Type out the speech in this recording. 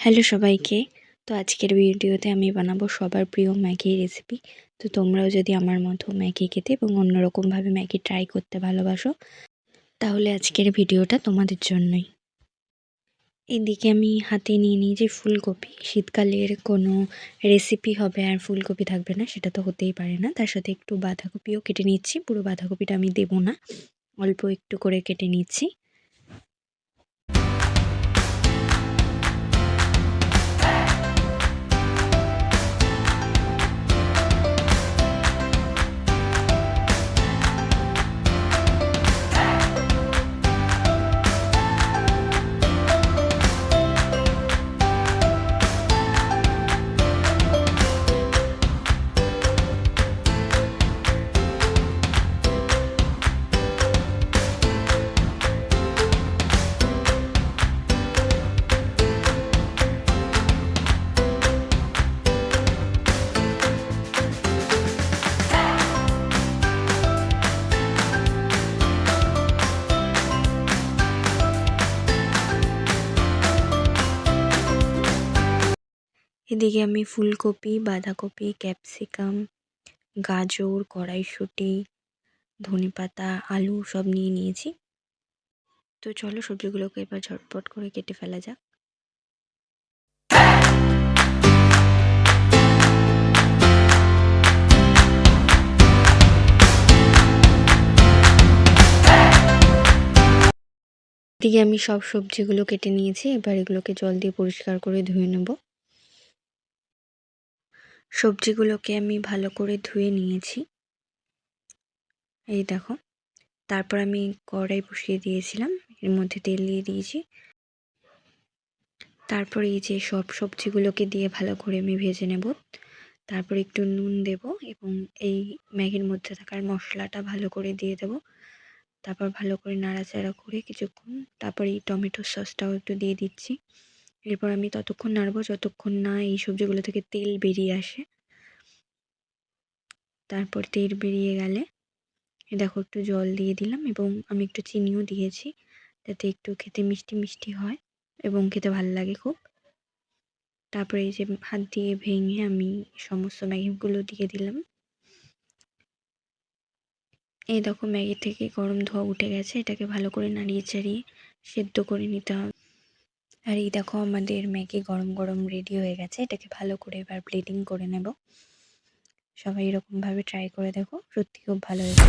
Hello সবাইকে। তো আজকের ভিডিওতে আমি বানাবো সবার প্রিয় ম্যাগি রেসিপি। তো তোমরাও যদি আমার মতো ম্যাগি খেতে এবং অন্যরকমভাবে ম্যাগি ট্রাই করতে ভালোবাসো, তাহলে আজকের ভিডিওটা তোমাদের জন্যই। এদিকে আমি হাতে নিয়ে নিয়েছি ফুলকপি। শীতকালের কোনো রেসিপি হবে আর ফুলকপি থাকবে না, সেটা তো হতেই পারে না। তার সাথে একটু বাঁধাকপিও কেটে নিচ্ছি। পুরো বাঁধাকপিটা আমি দেবো না, অল্প একটু করে কেটে নিচ্ছি। এদিকে আমি ফুলকপি, বাঁধাকপি, ক্যাপসিকাম, গাজর, কড়াইশুঁটি, ধনেপাতা, আলু সব নিয়ে নিয়েছি। তো চলো সবজিগুলোকে এবার ঝটপট করে কেটে ফেলা যাক। এদিকে আমি সব সবজিগুলো কেটে নিয়েছি। এবার এগুলোকে জল দিয়ে পরিষ্কার করে ধুয়ে নেব। সবজিগুলোকে আমি ভালো করে ধুয়ে নিয়েছি, এই দেখো। তারপর আমি কড়াই বসিয়ে দিয়েছিলাম, এর মধ্যে তেল দিয়ে দিয়েছি। তারপর এই যে সব সবজিগুলোকে দিয়ে ভালো করে আমি ভেজে নেব। তারপর একটু নুন দেব এবং এই ম্যাগির মধ্যে থাকার মশলাটা ভালো করে দিয়ে দেব। তারপর ভালো করে নাড়াচাড়া করে কিছুক্ষণ, তারপর এই টমেটো সসটাও একটু দিয়ে দিচ্ছি। এরপর আমি ততক্ষণ নাড়বো যতক্ষণ না এই সবজিগুলো থেকে তেল বেরিয়ে আসে। তারপর তেল বেরিয়ে গেলে দেখো একটু জল দিয়ে দিলাম এবং আমি একটু চিনিও দিয়েছি, যাতে একটু খেতে মিষ্টি মিষ্টি হয় এবং খেতে ভালো লাগে খুব। তারপরে এই যে হাত দিয়ে ভেঙে আমি সমস্ত ম্যাগিগুলো দিয়ে দিলাম। এই দেখো ম্যাগি থেকে গরম ধোঁয়া উঠে গেছে। এটাকে ভালো করে নাড়িয়ে চাড়িয়ে সেদ্ধ করে নিতে হবে। আর এই দেখো আমাদের ম্যাগি গরম গরম রেডি হয়ে গেছে। এটাকে ভালো করে এবার প্লেটিং করে নেব। সবাই এরকমভাবে ট্রাই করে দেখো, সত্যি খুব ভালো হয়েছে।